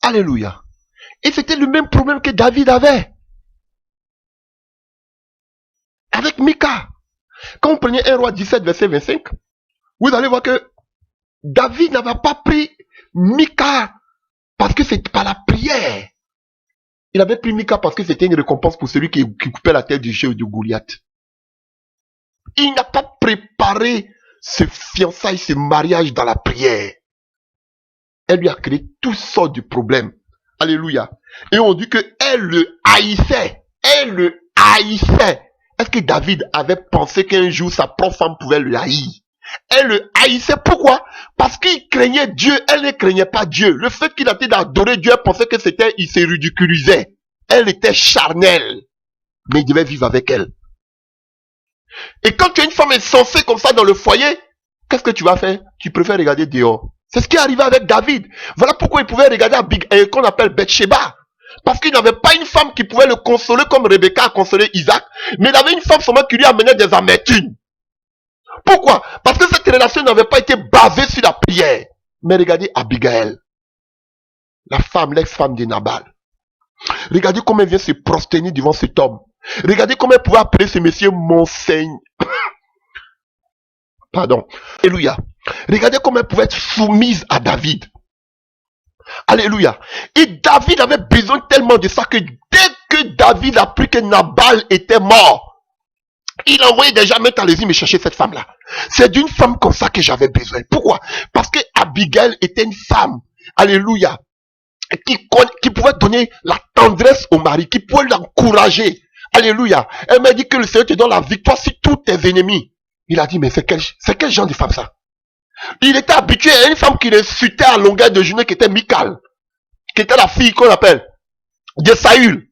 Alléluia. Et c'était le même problème que David avait avec Mika. Quand vous prenez 1 roi 17, verset 25, vous allez voir que David n'avait pas pris Mika parce que c'était pas la prière. Il avait pris Mika parce que c'était une récompense pour celui qui coupait la tête du géant de Goliath. Il n'a pas préparé ce fiançailles, ce mariage dans la prière. Elle lui a créé toutes sortes de problèmes. Alléluia. Et on dit qu'elle le haïssait. Elle le haïssait. Est-ce que David avait pensé qu'un jour sa propre femme pouvait le haïr? Elle le haïssait. Pourquoi? Parce qu'il craignait Dieu. Elle ne craignait pas Dieu. Le fait qu'il a été d'adorer Dieu, elle pensait que c'était, il se ridiculisait. Elle était charnelle. Mais il devait vivre avec elle. Et quand tu as une femme insensée comme ça dans le foyer, qu'est-ce que tu vas faire? Tu préfères regarder dehors. C'est ce qui est arrivé avec David. Voilà pourquoi il pouvait regarder qu'on appelle Bathsheba. Parce qu'il n'avait pas une femme qui pouvait le consoler comme Rebecca a consolé Isaac, mais il avait une femme seulement qui lui amenait des amertumes. Pourquoi? Parce que cette relation n'avait pas été basée sur la prière. Mais regardez Abigail, la femme, l'ex-femme de Nabal. Regardez comment elle vient se prosterner devant cet homme. Regardez comment elle pouvait appeler ce monsieur Monseigneur. Pardon. Alléluia. Regardez comment elle pouvait être soumise à David. Alléluia. Et David avait besoin tellement de ça que dès que David a appris que Nabal était mort, il a envoyé déjà, maintenant allez-y me chercher cette femme-là. C'est d'une femme comme ça que j'avais besoin. Pourquoi? Parce que Abigail était une femme. Alléluia. Qui pouvait donner la tendresse au mari, qui pouvait l'encourager. Alléluia. Elle m'a dit que le Seigneur te donne la victoire sur tous tes ennemis. Il a dit, mais c'est quel genre de femme ça? Il était habitué à une femme qui l'insultait à longueur de journée, qui était Michal, qui était la fille qu'on appelle de Saül.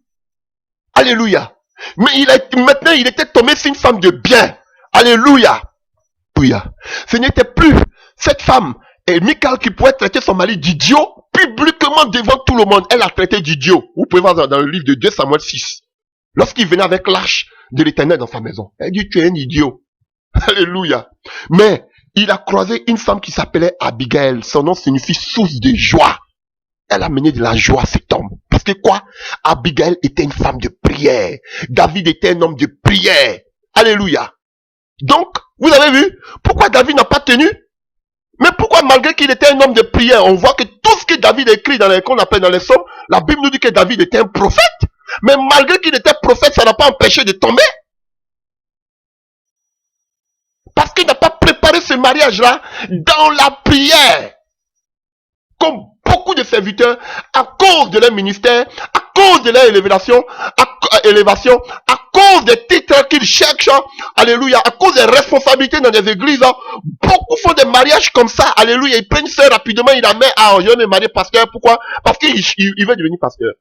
Alléluia. Mais maintenant, il était tombé sur une femme de bien. Alléluia. Alléluia. Ce n'était plus cette femme, et Michal, qui pouvait traiter son mari d'idiot, publiquement devant tout le monde. Elle l'a traité d'idiot. Vous pouvez voir dans le livre de 2 Samuel 6. Lorsqu'il venait avec l'arche de l'Éternel dans sa maison. Elle dit, tu es un idiot. Alléluia. Mais il a croisé une femme qui s'appelait Abigail. Son nom signifie source de joie. Elle a mené de la joie à cet homme. Parce que quoi? Abigail était une femme de prière. David était un homme de prière. Alléluia. Donc, vous avez vu pourquoi David n'a pas tenu? Mais pourquoi, malgré qu'il était un homme de prière, on voit que tout ce que David écrit qu'on appelle dans les psaumes, la Bible nous dit que David était un prophète. Mais malgré qu'il était prophète, ça n'a pas empêché de tomber. Parce qu'il n'a pas préparé ce mariage-là dans la prière. Comme beaucoup de serviteurs, à cause de leur ministère, à cause de leur élévation, à cause des titres qu'ils cherchent, alléluia, à cause des responsabilités dans les églises, beaucoup font des mariages comme ça, alléluia, ils prennent ça rapidement, ils la mettent, je vais me marier pasteur, pourquoi? Parce qu'il veut devenir pasteur.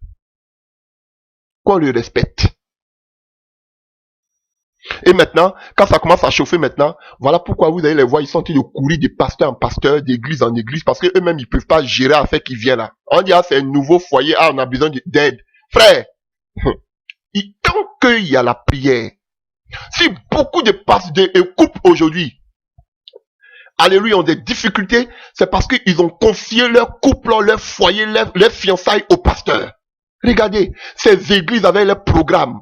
Qu'on le respecte. Et maintenant, quand ça commence à chauffer maintenant, voilà pourquoi vous allez les voir, ils sont en train de courir de pasteur en pasteur, d'église en église, parce qu'eux-mêmes, ils ne peuvent pas gérer l'affaire qui vient là. On dit, c'est un nouveau foyer, on a besoin d'aide. Frère, tant qu'il y a la prière, si beaucoup de pasteurs et couples aujourd'hui, alléluia, ont des difficultés, c'est parce qu'ils ont confié leur couple, leur foyer, leur fiançailles au pasteur. Regardez, ces églises avec leurs programmes.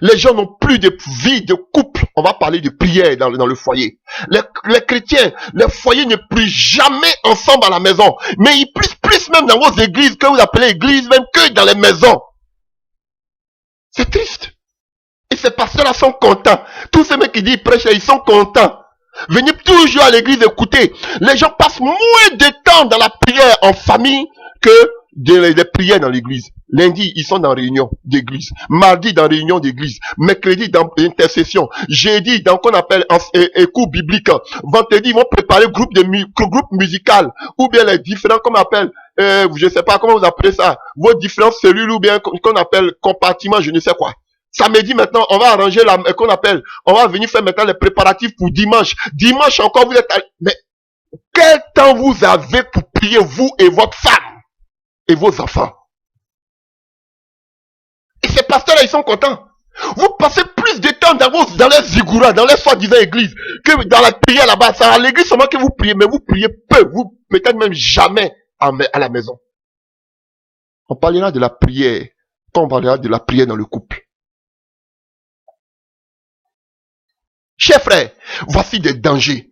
Les gens n'ont plus de vie de couple. On va parler de prière dans le foyer. Les chrétiens, les foyers ne prient jamais ensemble à la maison. Mais ils prient plus même dans vos églises, que vous appelez églises, même que dans les maisons. C'est triste. Et ces pasteurs-là sont contents. Tous ces mecs qui disent prêchent, ils sont contents. Venez toujours à l'église écouter. Les gens passent moins de temps dans la prière en famille que des prières dans l'église. Lundi, ils sont dans réunion d'église. Mardi, dans réunion d'église. Mercredi, dans intercession. Jeudi, dans qu'on appelle cours biblique. Vendredi, ils vont préparer groupe musical. Ou bien les différents, qu'on appelle, je sais pas comment vous appelez ça. Vos différentes cellules, ou bien qu'on appelle compartiments, je ne sais quoi. Samedi, maintenant, on va arranger on va venir faire maintenant les préparatifs pour dimanche. Dimanche encore, vous êtes mais quel temps vous avez pour prier, vous et votre femme et vos enfants? Et ces pasteurs-là, ils sont contents. Vous passez plus de temps dans les zigouras, dans les soi-disant églises, que dans la prière là-bas. C'est à l'église seulement que vous priez, mais vous priez peu. Vous, peut-être même jamais à la maison. On parlera de la prière quand on parlera de la prière dans le couple. Chers frères, voici des dangers.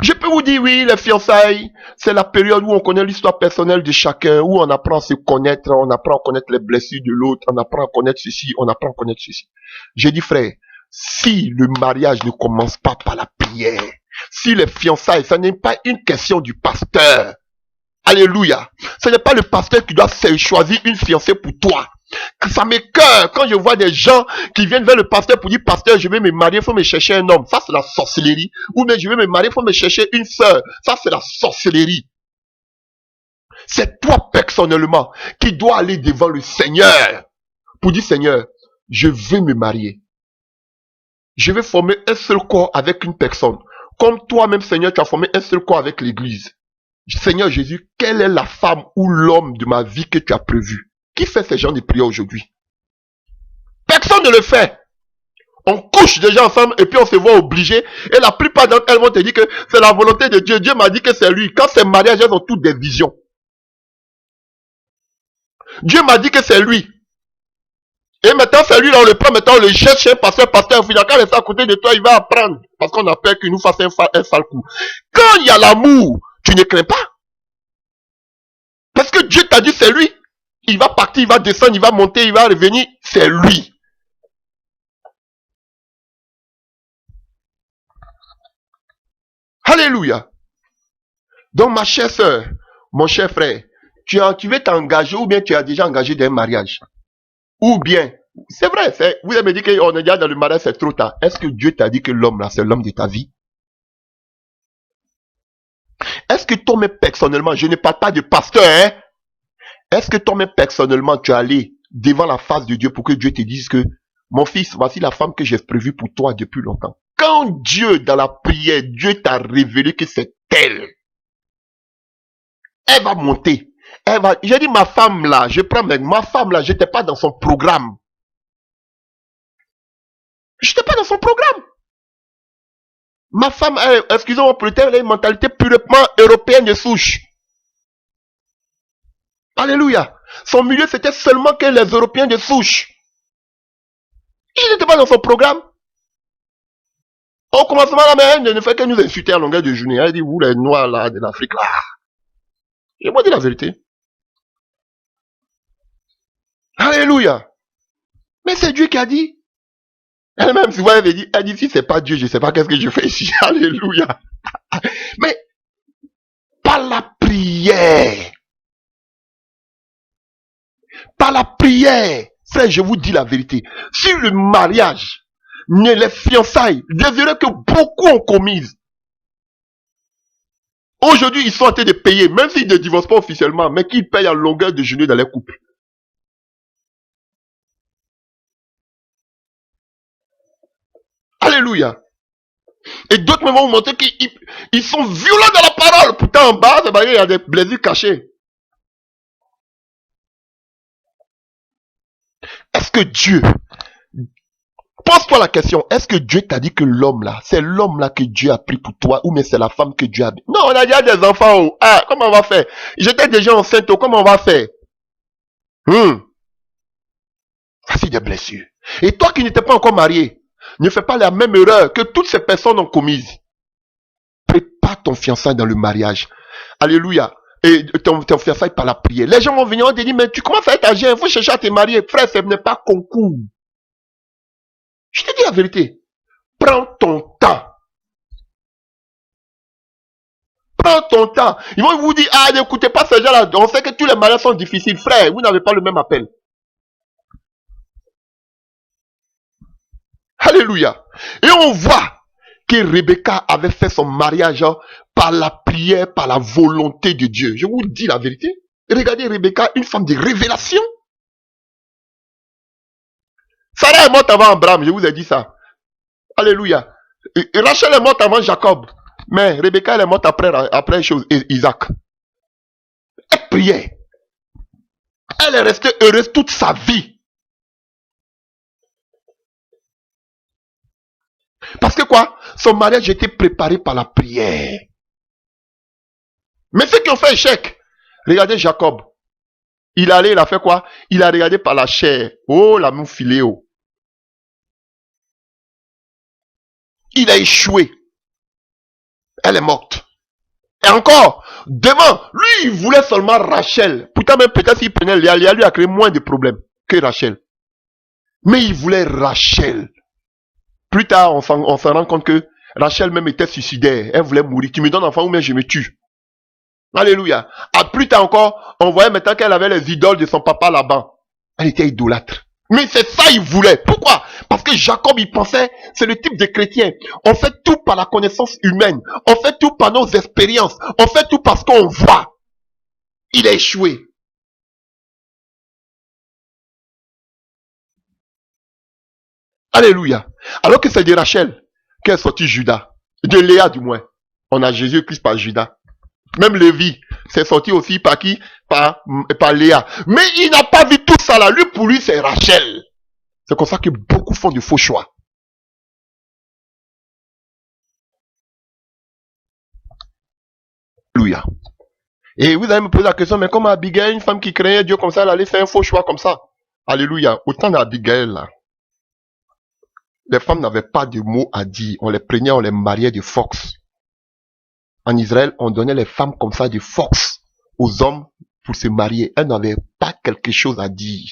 Je peux vous dire, oui, les fiançailles, c'est la période où on connaît l'histoire personnelle de chacun, où on apprend à se connaître, on apprend à connaître les blessures de l'autre, on apprend à connaître ceci, on apprend à connaître ceci. J'ai dit, frère, si le mariage ne commence pas par la prière, si les fiançailles, ça n'est pas une question du pasteur. Alléluia. Ce n'est pas le pasteur qui doit choisir une fiancée pour toi. Ça m'écoeure quand je vois des gens qui viennent vers le pasteur pour dire, pasteur, je vais me marier, il faut me chercher un homme. Ça, c'est la sorcellerie. Ou bien je vais me marier, il faut me chercher une sœur. Ça, c'est la sorcellerie. C'est toi personnellement qui dois aller devant le Seigneur pour dire, Seigneur, je veux me marier. Je vais former un seul corps avec une personne. Comme toi-même, Seigneur, tu as formé un seul corps avec l'Église. Seigneur Jésus, quelle est la femme ou l'homme de ma vie que tu as prévu? Qui fait ces genres de prières aujourd'hui? Personne ne le fait. On couche déjà ensemble et puis on se voit obligé. Et la plupart d'entre elles vont te dire que c'est la volonté de Dieu. Dieu m'a dit que c'est lui. Quand c'est mariage, elles ont toutes des visions. Dieu m'a dit que c'est lui. Et maintenant c'est lui, là on le prend, maintenant on le jette chez un pasteur. Quand il est à côté de toi, il va apprendre. Parce qu'on a peur qu'il nous fasse un sale coup. Quand il y a l'amour, tu ne crains pas. Parce que Dieu t'a dit c'est lui. Il va partir, il va descendre, il va monter, il va revenir. C'est lui. Alléluia. Donc ma chère soeur, mon cher frère, tu veux t'engager ou bien tu as déjà engagé dans un mariage. Ou bien, c'est vrai, vous avez dit qu'on est déjà dans le mariage, c'est trop tard. Est-ce que Dieu t'a dit que l'homme là, c'est l'homme de ta vie? Est-ce que toi-même personnellement, je ne parle pas de pasteur, hein? Est-ce que toi-même personnellement, tu es allé devant la face de Dieu pour que Dieu te dise que, mon fils, voici la femme que j'ai prévue pour toi depuis longtemps. Quand Dieu, dans la prière, Dieu t'a révélé que c'est elle, elle va monter. J'ai dit ma femme là, ma femme là, j'étais pas dans son programme. J'étais pas dans son programme. Ma femme, excusez-moi pour le terme, elle a une mentalité purement européenne de souche. Alléluia. Son milieu, c'était seulement que les Européens de souche. Je n'étais pas dans son programme. Au commencement, la mère ne fait que nous insulter à longueur de journée. Elle dit, vous les noirs là, de l'Afrique là. Je moi dire la vérité. Alléluia. Mais c'est Dieu qui a dit. Elle-même, si vous avez dit, elle dit, si c'est pas Dieu, je ne sais pas qu'est-ce que je fais ici. Alléluia. Mais, par la prière. Par la prière. Frère, je vous dis la vérité. Si le mariage, les fiançailles, des erreurs que beaucoup ont commises. Aujourd'hui, ils sont en train de payer, même s'ils ne divorcent pas officiellement, mais qu'ils payent en longueur de journée dans les couples. Alléluia. Et d'autres me vont vous montrer qu'ils sont violents dans la parole. Pourtant, en bas, il y a des blessures cachées. Est-ce que Dieu, pose-toi la question, est-ce que Dieu t'a dit que l'homme là, c'est l'homme là que Dieu a pris pour toi, ou mais c'est la femme que Dieu a... Non, on a déjà des enfants. Oh. Ah, comment on va faire? J'étais déjà enceinte. Oh. Comment on va faire? Voici des blessures. Et toi qui n'étais pas encore marié, ne fais pas la même erreur que toutes ces personnes ont commise. Prépare ton fiançailles dans le mariage. Alléluia. Et ton fiançailles par la prière. Les gens vont venir et te dire, mais tu commences à être âgé, il faut chercher à te marier. Frère, ce n'est pas concours. Je te dis la vérité. Prends ton temps. Prends ton temps. Ils vont vous dire, ah, n'écoutez pas ces gens-là. On sait que tous les mariages sont difficiles. Frère, vous n'avez pas le même appel. Alléluia. Et on voit que Rebecca avait fait son mariage par la prière, par la volonté de Dieu. Je vous dis la vérité. Regardez Rebecca, une femme de révélation. Sarah est morte avant Abraham, je vous ai dit ça. Alléluia. Et Rachel est morte avant Jacob. Mais Rebecca elle est morte après Isaac. Elle priait. Elle est restée heureuse toute sa vie. Parce que quoi? Son mariage était préparé par la prière. Mais ceux qui ont fait échec, regardez Jacob. Il est allé, il a fait quoi? Il a regardé par la chair. Oh, la mou filéo. Il a échoué. Elle est morte. Et encore, demain, lui, il voulait seulement Rachel. Pourtant, même peut-être s'il prenait Léa, Léa lui a créé moins de problèmes que Rachel. Mais il voulait Rachel. Plus tard, on s'en rend compte que Rachel même était suicidaire. Elle voulait mourir. Tu me donnes enfant ou bien je me tue. Alléluia. À plus tard encore, on voyait maintenant qu'elle avait les idoles de son papa là-bas. Elle était idolâtre. Mais c'est ça il voulait. Pourquoi? Parce que Jacob, il pensait, c'est le type de chrétien. On fait tout par la connaissance humaine. On fait tout par nos expériences. On fait tout parce qu'on voit. Il a échoué. Alléluia. Alors que c'est de Rachel qu'est sorti Judas. De Léa du moins. On a Jésus-Christ par Judas. Même Lévi, c'est sorti aussi par qui? Par Léa. Mais il n'a pas vu tout ça là. Lui, pour lui, c'est Rachel. C'est comme ça que beaucoup font de faux choix. Alléluia. Et vous allez me poser la question, mais comment Abigail, une femme qui craignait Dieu comme ça, elle allait faire un faux choix comme ça? Alléluia. Autant d'Abigail là. Les femmes n'avaient pas de mots à dire. On les prenait, on les mariait de force. En Israël, on donnait les femmes comme ça de force aux hommes pour se marier. Elles n'avaient pas quelque chose à dire.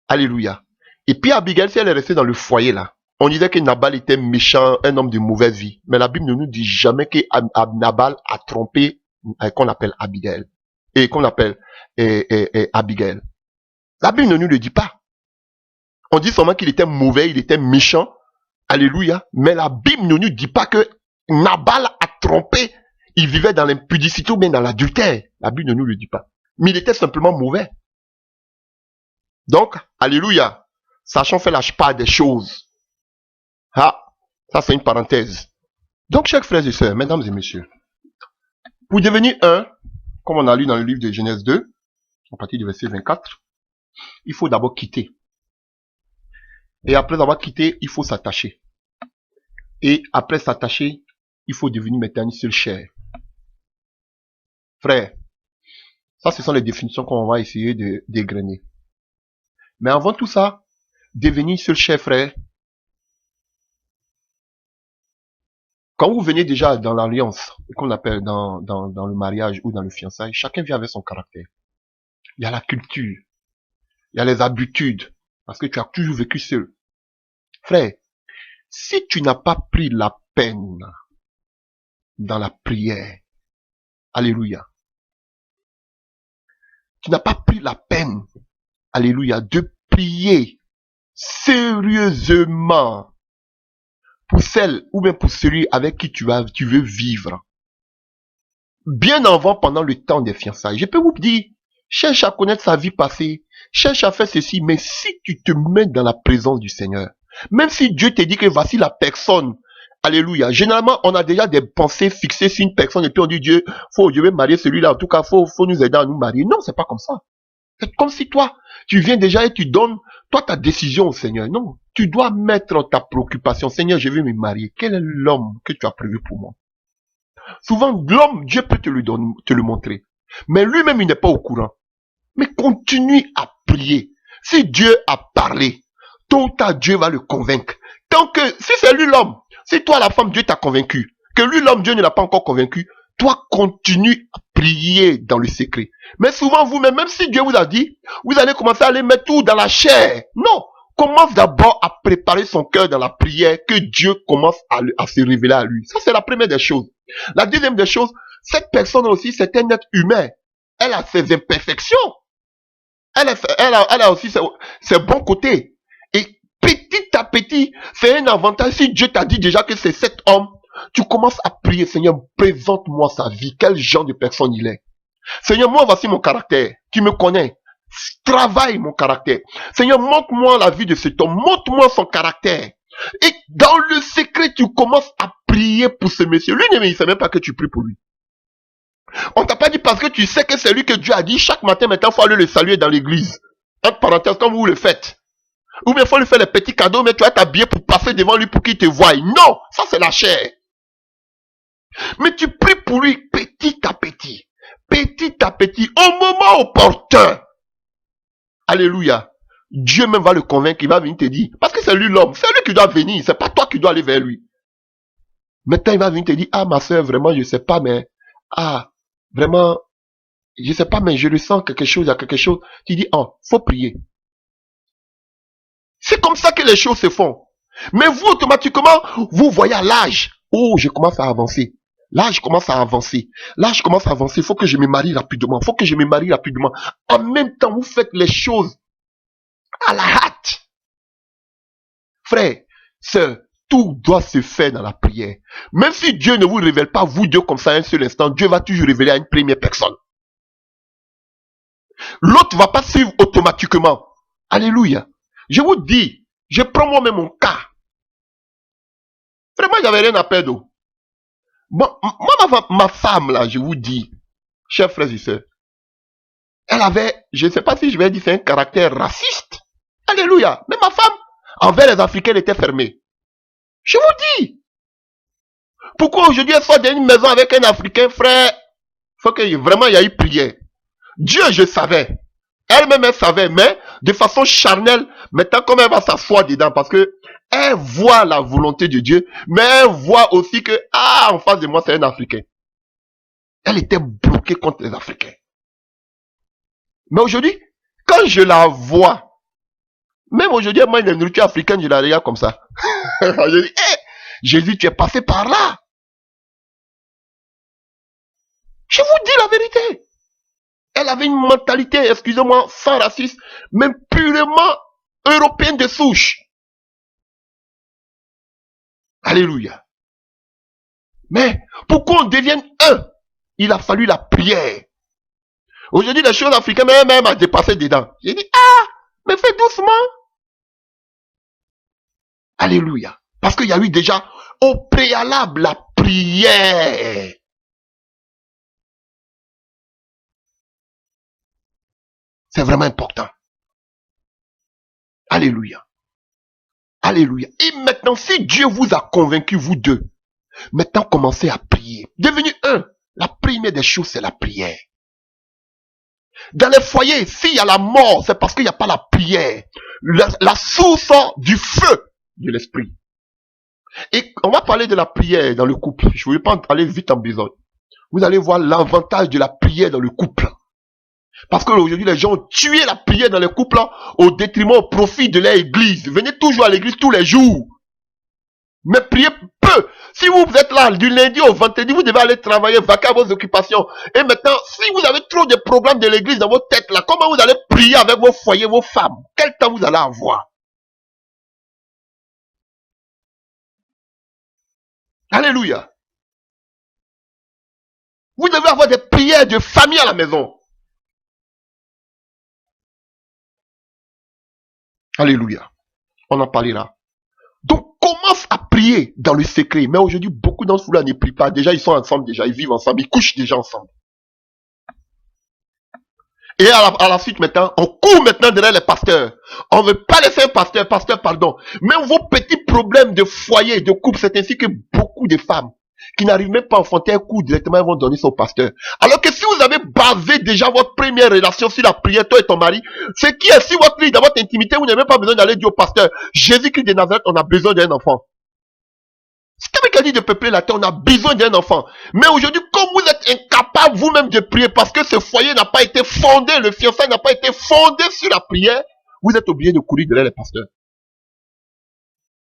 Alléluia. Et puis Abigail, si elle est restée dans le foyer là, on disait que Nabal était méchant, un homme de mauvaise vie. Mais la Bible ne nous dit jamais que Nabal a trompé qu'on appelle Abigail. Et qu'on appelle Abigail. La Bible ne nous le dit pas. On dit seulement qu'il était mauvais, il était méchant. Alléluia. Mais la Bible ne nous dit pas que Nabal a trompé. Il vivait dans l'impudicité ou bien dans l'adultère. La Bible ne nous le dit pas. Mais il était simplement mauvais. Donc, alléluia. Sachant faire la part des choses. Ah, ça c'est une parenthèse. Donc, chers frères et sœurs, mesdames et messieurs, pour devenir un, comme on a lu dans le livre de Genèse 2, à partir du verset 24, il faut d'abord quitter. Et après avoir quitté, il faut s'attacher. Et après s'attacher, il faut devenir maintenant une seule chair. Frère, ça ce sont les définitions qu'on va essayer de dégrainer. Mais avant tout ça, devenir une seule chair, frère, quand vous venez déjà dans l'alliance, qu'on appelle dans le mariage ou dans le fiançailles, chacun vient avec son caractère. Il y a la culture, il y a les habitudes, parce que tu as toujours vécu seul. Frère, si tu n'as pas pris la peine dans la prière, alléluia, tu n'as pas pris la peine, alléluia, de prier sérieusement pour celle ou bien pour celui avec qui tu veux vivre, bien avant, pendant le temps des fiançailles. Je peux vous dire, cherche à connaître sa vie passée, cherche à faire ceci, mais si tu te mets dans la présence du Seigneur, même si Dieu te dit que voici la personne, alléluia, généralement on a déjà des pensées fixées sur une personne et puis on dit Dieu, je vais marier celui-là, en tout cas faut nous aider à nous marier. Non, c'est pas comme ça. C'est comme si toi, tu viens déjà et tu donnes, toi, ta décision au Seigneur. Non, tu dois mettre ta préoccupation. Seigneur, je vais me marier. Quel est l'homme que tu as prévu pour moi? Souvent, l'homme, Dieu peut te le montrer. Mais lui-même, il n'est pas au courant. Mais continue à prier. Si Dieu a parlé, tôt ou tard, Dieu va le convaincre. Tant que, si c'est lui l'homme, si toi, la femme, Dieu t'a convaincu, que lui l'homme, Dieu ne l'a pas encore convaincu, toi, continue à prier dans le secret. Mais souvent, vous-même, même si Dieu vous a dit, vous allez commencer à aller mettre tout dans la chair. Non. Commence d'abord à préparer son cœur dans la prière, que Dieu commence à se révéler à lui. Ça, c'est la première des choses. La deuxième des choses, cette personne aussi, c'est un être humain. Elle a ses imperfections. Elle a aussi ses bons côtés. Et petit à petit, c'est un avantage. Si Dieu t'a dit déjà que c'est cet homme, tu commences à prier, Seigneur, présente-moi sa vie. Quel genre de personne il est? Seigneur, moi, voici mon caractère. Tu me connais. Travaille mon caractère. Seigneur, montre-moi la vie de cet homme. Montre-moi son caractère. Et dans le secret, tu commences à prier pour ce monsieur. Lui, il ne sait même pas que tu pries pour lui. On t'a pas dit parce que tu sais que c'est lui que Dieu a dit chaque matin, maintenant, il faut aller le saluer dans l'église. Entre parenthèses, comme vous le faites. Ou bien il faut lui faire les petits cadeaux, mais tu vas t'habiller pour passer devant lui pour qu'il te voie. Non, ça c'est la chair. Mais tu pries pour lui petit à petit. Petit à petit, au moment opportun. Alléluia. Dieu même va le convaincre, il va venir te dire, parce que c'est lui l'homme, c'est lui qui doit venir, c'est pas toi qui dois aller vers lui. Maintenant, il va venir te dire, ah ma soeur, vraiment, je sais pas, mais, ah, vraiment, je sais pas, mais je ressens quelque chose, il y a quelque chose. Tu dis, oh, faut prier. C'est comme ça que les choses se font. Mais vous, automatiquement, vous voyez à l'âge, oh, je commence à avancer. Là, je commence à avancer. Là, je commence à avancer. Il faut que je me marie rapidement. Il faut que je me marie rapidement. En même temps, vous faites les choses à la hâte. Frère, sœur, tout doit se faire dans la prière. Même si Dieu ne vous révèle pas, vous deux, comme ça, un seul instant, Dieu va toujours révéler à une première personne. L'autre ne va pas suivre automatiquement. Alléluia. Je vous dis, je prends moi-même mon cas. Vraiment, j'avais rien à perdre. Bon, moi, ma femme, là, je vous dis, chers frères et sœurs, elle avait, je ne sais pas si je vais dire, c'est un caractère raciste. Alléluia. Mais ma femme, envers les Africains, elle était fermée. Je vous dis. Pourquoi aujourd'hui elle sort dans une maison avec un Africain, frère? Faut que vraiment il y ait eu prière. Dieu, je savais. Elle-même, elle savait, mais de façon charnelle, maintenant, comme elle va s'asseoir dedans, parce que elle voit la volonté de Dieu, mais elle voit aussi que, ah, en face de moi, c'est un Africain. Elle était bloquée contre les Africains. Mais aujourd'hui, quand je la vois, même aujourd'hui, moi, une nourriture africaine, je la regarde comme ça. Je dis, hé, Jésus, tu es passé par là. Je vous dis la vérité. Elle avait une mentalité, excusez-moi, sans racisme, mais purement européenne de souche. Alléluia. Mais pour qu'on devienne un, il a fallu la prière. Aujourd'hui, les choses africaines, même a dépassé dedans. J'ai dit, ah, mais fais doucement. Alléluia. Parce qu'il y a eu déjà au préalable la prière. C'est vraiment important. Alléluia. Alléluia. Et maintenant, si Dieu vous a convaincu, vous deux, maintenant commencez à prier. Devenu un. La première des choses, c'est la prière. Dans les foyers, s'il y a la mort, c'est parce qu'il n'y a pas la prière. La source du feu de l'esprit. Et on va parler de la prière dans le couple. Je ne vais pas aller vite en besogne. Vous allez voir l'avantage de la prière dans le couple. Parce qu'aujourd'hui, les gens ont tué la prière dans les couples au détriment, au profit de leur église. Venez toujours à l'église tous les jours. Mais priez peu. Si vous êtes là du lundi au vendredi, vous devez aller travailler, vaquer à vos occupations. Et maintenant, si vous avez trop de programmes de l'église dans votre tête là, comment vous allez prier avec vos foyers, vos femmes? Quel temps vous allez avoir? Alléluia. Vous devez avoir des prières de famille à la maison. Alléluia. On en parlera. Donc, commence à prier dans le secret. Mais aujourd'hui, beaucoup d'entre vous là ne prient pas. Déjà, ils sont ensemble, déjà, ils vivent ensemble, ils couchent déjà ensemble. Et à la suite, maintenant, on court maintenant derrière les pasteurs. On ne veut pas laisser un pasteur, pardon. Même vos petits problèmes de foyer, de couple, c'est ainsi que beaucoup de femmes qui n'arrivent même pas à enfanter un coup directement, elles vont donner ça au pasteur. Alors que si vous avez basé déjà votre première relation sur la prière, toi et ton mari, ce qui est si votre lit, dans votre intimité, vous n'avez même pas besoin d'aller dire au pasteur, Jésus-Christ de Nazareth, on a besoin d'un enfant. C'est quelqu'un qui dit de peupler la terre, on a besoin d'un enfant. Mais aujourd'hui, comme vous êtes incapable vous-même de prier parce que ce foyer n'a pas été fondé, le fiançailles n'a pas été fondé sur la prière, vous êtes obligé de courir derrière les pasteurs.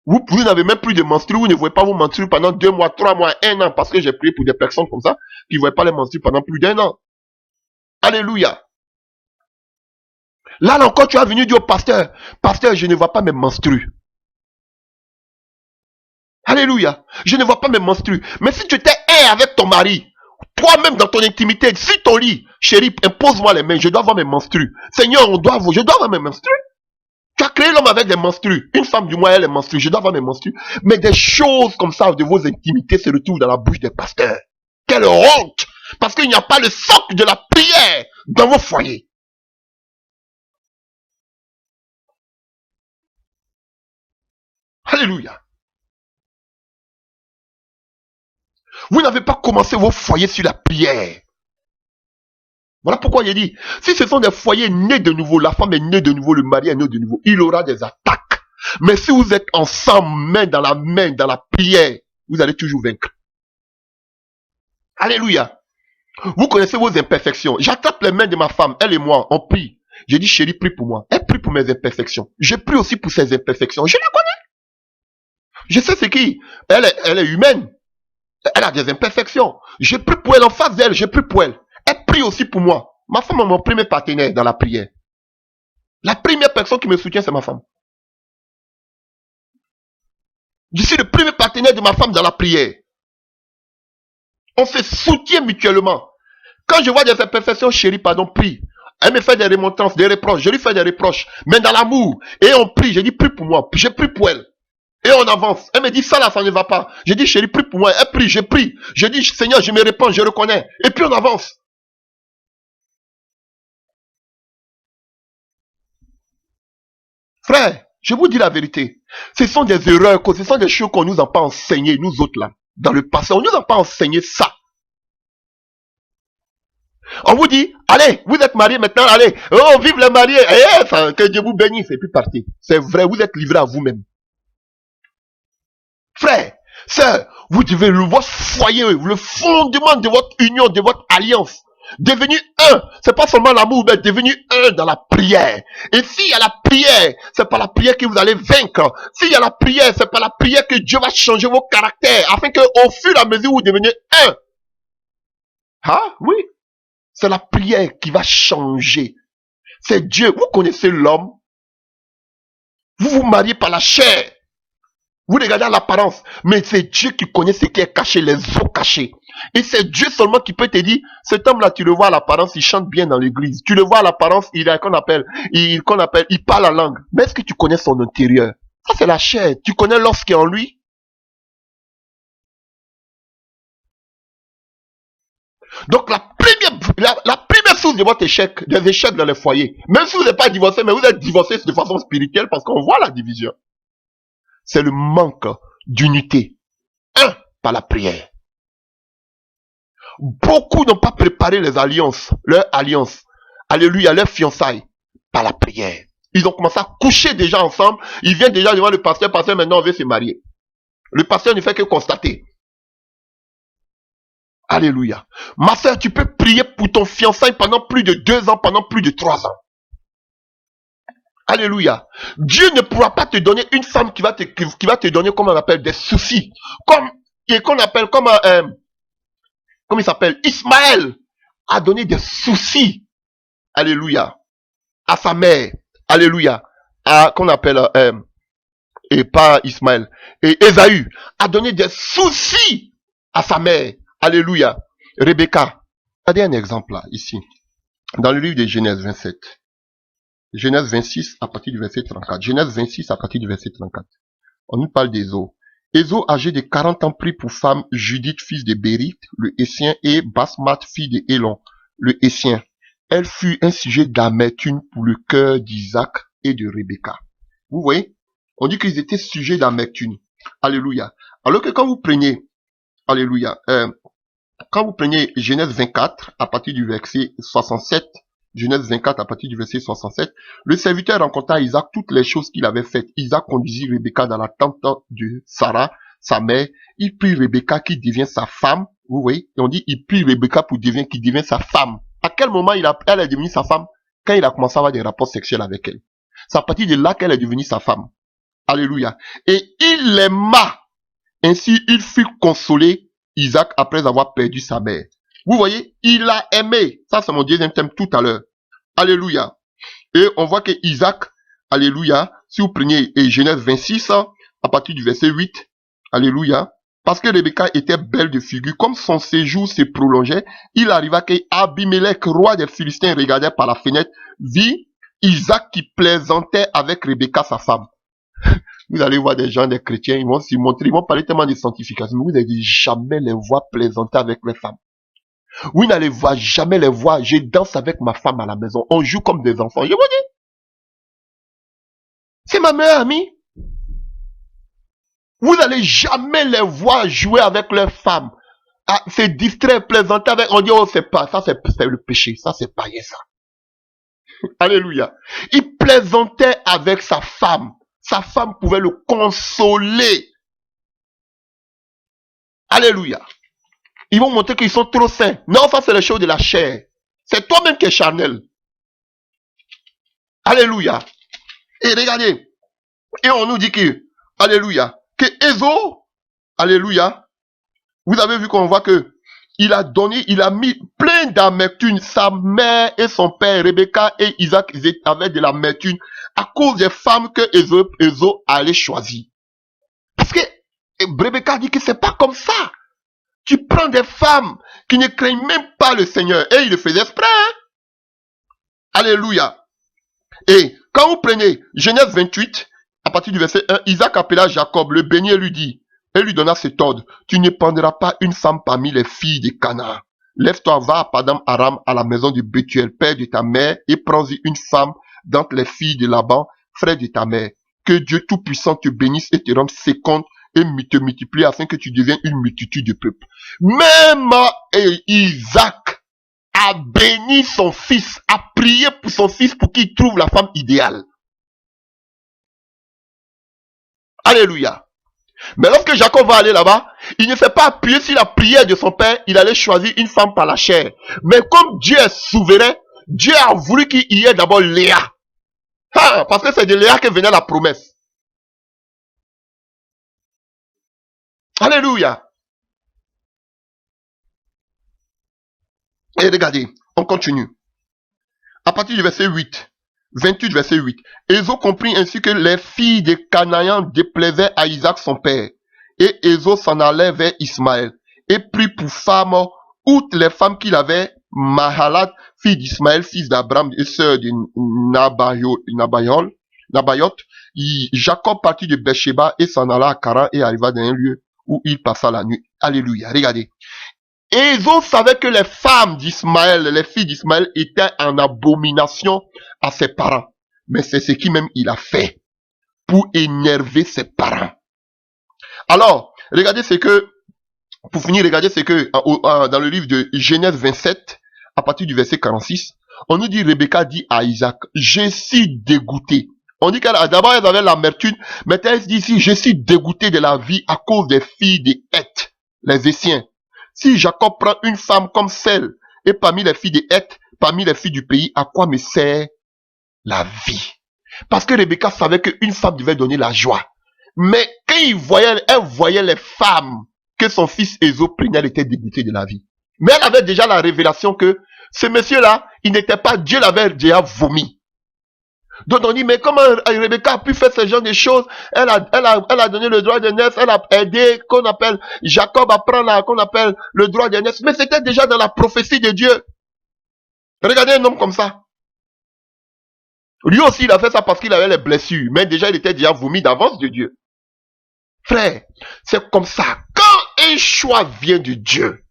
Vous n'avez même plus de menstrues, vous ne voyez pas vos menstrues pendant 2 mois, 3 mois, 1 an, parce que j'ai prié pour des personnes comme ça, qui ne voyaient pas les menstrues pendant plus d'1 an. Alléluia. Là encore, tu as venu dire au pasteur, pasteur, je ne vois pas mes menstrues. Alléluia. Je ne vois pas mes menstrues. Mais si tu t'es avec ton mari, toi-même dans ton intimité, sur ton lit, chérie, impose-moi les mains, je dois voir mes menstrues. Seigneur, je dois voir mes menstrues. Tu as créé l'homme avec des menstrues. Une femme du moins, elle est menstrue. Je dois avoir mes menstrues. Mais des choses comme ça de vos intimités se retrouvent dans la bouche des pasteurs. Quelle honte! Parce qu'il n'y a pas le socle de la prière dans vos foyers. Alléluia. Vous n'avez pas commencé vos foyers sur la prière. Voilà pourquoi j'ai dit, si ce sont des foyers nés de nouveau, la femme est née de nouveau, le mari est né de nouveau, il aura des attaques. Mais si vous êtes ensemble, main, dans la prière, vous allez toujours vaincre. Alléluia. Vous connaissez vos imperfections. J'attrape les mains de ma femme, elle et moi, on prie. J'ai dit, chérie, prie pour moi. Elle prie pour mes imperfections. Je prie aussi pour ses imperfections. Je la connais. Je sais ce qui. Elle est humaine. Elle a des imperfections. Je prie pour elle en face d'elle. Je prie pour elle. Elle prie aussi pour moi. Ma femme est mon premier partenaire dans la prière. La première personne qui me soutient, c'est ma femme. Je suis le premier partenaire de ma femme dans la prière. On se soutient mutuellement. Quand je vois des imperfections, chérie, pardon, prie. Elle me fait des remontrances, des reproches. Je lui fais des reproches. Mais dans l'amour. Et on prie. Je dis, prie pour moi. Je prie pour elle. Et on avance. Elle me dit, ça là, ça ne va pas. Je dis, chérie, prie pour moi. Elle prie, je prie. Je dis, Seigneur, je me répands, je reconnais. Et puis on avance. Frère, je vous dis la vérité. Ce sont des erreurs, ce sont des choses qu'on nous a pas enseignées, nous autres là. Dans le passé, on nous a pas enseigné ça. On vous dit, allez, vous êtes mariés maintenant, allez, oh, vive les mariés, que Dieu vous bénisse, et puis partez. C'est vrai, vous êtes livrés à vous-même. Frère, sœur, vous devez votre foyer, le fondement de votre union, de votre alliance, devenu un. C'est pas seulement l'amour, mais devenu un dans la prière. Et s'il y a la prière, c'est pas la prière que vous allez vaincre. S'il y a la prière, c'est pas la prière que Dieu va changer vos caractères, afin que au fur et à mesure vous devenez un. Ah, oui. C'est la prière qui va changer. C'est Dieu. Vous connaissez l'homme. Vous vous mariez par la chair. Vous regardez à l'apparence. Mais c'est Dieu qui connaît ce qui est caché, les os cachés. Et c'est Dieu seulement qui peut te dire, cet homme-là, tu le vois à l'apparence, il chante bien dans l'église. Tu le vois à l'apparence, il parle la langue. Mais est-ce que tu connais son intérieur? Ça, c'est la chair. Tu connais l'os qui est en lui? Donc la première source de votre échec, des échecs dans les foyers, même si vous n'êtes pas divorcé, mais vous êtes divorcé de façon spirituelle parce qu'on voit la division, c'est le manque d'unité. Un, par la prière. Beaucoup n'ont pas préparé les alliances, leur alliance, alléluia, leur fiançailles, par la prière. Ils ont commencé à coucher déjà ensemble, ils viennent déjà devant le pasteur maintenant on veut se marier. Le pasteur ne fait que constater. Alléluia. Ma soeur, tu peux prier pour ton fiançailles pendant plus de 2 ans, pendant plus de 3 ans. Alléluia. Dieu ne pourra pas te donner une femme qui va te donner, comme on appelle, des soucis. Comme il s'appelle, Ismaël a donné des soucis. Alléluia. À sa mère. Alléluia. Qu'on appelle, et pas Ismaël. Et Ésaü a donné des soucis à sa mère. Alléluia. Rebecca. Regardez un exemple là, ici. Dans le livre de Genèse 27. Genèse 26 à partir du verset 34. Genèse 26 à partir du verset 34. On nous parle d'Ésaü. Ésaü, âgé de 40 ans, prit pour femme Judith, fils de Bérith, le Hétien, et Basmath, fille de Élon, le Hétien. Elle fut un sujet d'amertume pour le cœur d'Isaac et de Rebecca. Vous voyez? On dit qu'ils étaient sujets d'amertume. Alléluia. Alors que quand vous prenez, alléluia, quand vous prenez Genèse 24 à partir du verset 67, Genèse 24 à partir du verset 67, le serviteur rencontra Isaac toutes les choses qu'il avait faites. Isaac conduisit Rebecca dans la tente de Sarah, sa mère. Il prit Rebecca qui devient sa femme. Vous voyez? Et on dit, il prit Rebecca qui devient sa femme. À quel moment elle est devenue sa femme? Quand il a commencé à avoir des rapports sexuels avec elle. C'est à partir de là qu'elle est devenue sa femme. Alléluia. Et il l'aima. Ainsi, il fut consolé, Isaac, après avoir perdu sa mère. Vous voyez, il a aimé. Ça, c'est mon deuxième thème tout à l'heure. Alléluia. Et on voit que Isaac, alléluia, si vous prenez Genèse 26, à partir du verset 8, alléluia, parce que Rebecca était belle de figure, comme son séjour se prolongeait, il arriva qu'Abimelech, roi des Philistins, regardait par la fenêtre, vit Isaac qui plaisantait avec Rebecca, sa femme. Vous allez voir des gens, des chrétiens, ils vont s'y montrer, ils vont parler tellement de sanctification, mais vous n'allez jamais les voir plaisanter avec les femmes. Vous n'allez jamais les voir, je danse avec ma femme à la maison, on joue comme des enfants, je vous dis. C'est ma meilleure amie. Vous n'allez jamais les voir jouer avec leurs femmes. se distraire, plaisanter avec, on dit, oh, c'est pas, ça c'est le péché, ça c'est païen ça. Alléluia. Il plaisantait avec sa femme. Sa femme pouvait le consoler. Alléluia. Ils vont montrer qu'ils sont trop saints. Non, ça c'est les choses de la chair. C'est toi-même qui es charnel. Alléluia. Et regardez. Et on nous dit que, alléluia, que Ésaü, alléluia, vous avez vu qu'on voit que il a donné, il a mis plein d'amertume. Sa mère et son père, Rebecca et Isaac, ils avaient de l'amertume à cause des femmes que Ésaü allait choisir. Parce que Rebecca dit que c'est pas comme ça. Tu prends des femmes qui ne craignent même pas le Seigneur. Et il le faisait exprès. Hein? Alléluia. Et quand vous prenez Genèse 28, à partir du verset 1, Isaac appela Jacob, le bénit et lui dit, et lui donna cet ordre, tu ne prendras pas une femme parmi les filles de Canaan. Lève-toi, va à Padam Aram, à la maison de Bethuel, père de ta mère, et prends-y une femme d'entre les filles de Laban, frère de ta mère. Que Dieu Tout-Puissant te bénisse et te rende féconde et te multiplie afin que tu deviennes une multitude de peuples. Même Isaac a béni son fils, a prié pour son fils pour qu'il trouve la femme idéale. Alléluia. Mais lorsque Jacob va aller là-bas, il ne fait pas appuyer sur la prière de son père, il allait choisir une femme par la chair. Mais comme Dieu est souverain, Dieu a voulu qu'il y ait d'abord Léa. Parce que c'est de Léa que venait la promesse. Alléluia. Et regardez, on continue. À partir du verset 8, 28 verset 8. Ésaü comprit ainsi que les filles des Cananéens déplaisaient à Isaac son père. Et Ésaü s'en allait vers Ismaël. Et prit pour femme, outre les femmes qu'il avait, Mahalat, fille d'Ismaël, fils d'Abraham et sœur de Nabayot. Jacob partit de Beersheba et s'en alla à Caran et arriva dans un lieu où il passa la nuit. Alléluia. Regardez. Ésaü savait que les femmes d'Ismaël, les filles d'Ismaël étaient en abomination à ses parents. Mais c'est ce qu'il même il a fait pour énerver ses parents. Alors, regardez ce que, pour finir, regardez ce que dans le livre de Genèse 27, à partir du verset 46, on nous dit, Rebecca dit à Isaac, je suis dégoûté. On dit qu'elle d'abord elle avait l'amertume, mais elle se dit ici, je suis dégoûté de la vie à cause des filles des Heth, les Essiens. Si Jacob prend une femme comme celle, et parmi les filles des Heth, parmi les filles du pays, à quoi me sert la vie? Parce que Rebecca savait qu'une femme devait donner la joie. Mais quand elle voyait les femmes que son fils Ésaü prenait, elle était dégoûtée de la vie. Mais elle avait déjà la révélation que ce monsieur-là, il n'était pas, Dieu l'avait déjà vomi. Donc on dit, mais comment Rebecca a pu faire ce genre de choses? Elle a donné le droit d'aînesse, elle a aidé, qu'on appelle Jacob à prendre qu'on appelle le droit d'aînesse. Mais c'était déjà dans la prophétie de Dieu. Regardez un homme comme ça. Lui aussi, il a fait ça parce qu'il avait les blessures. Mais déjà, il était déjà vomi d'avance de Dieu. Frère, c'est comme ça. Quand un choix vient de Dieu,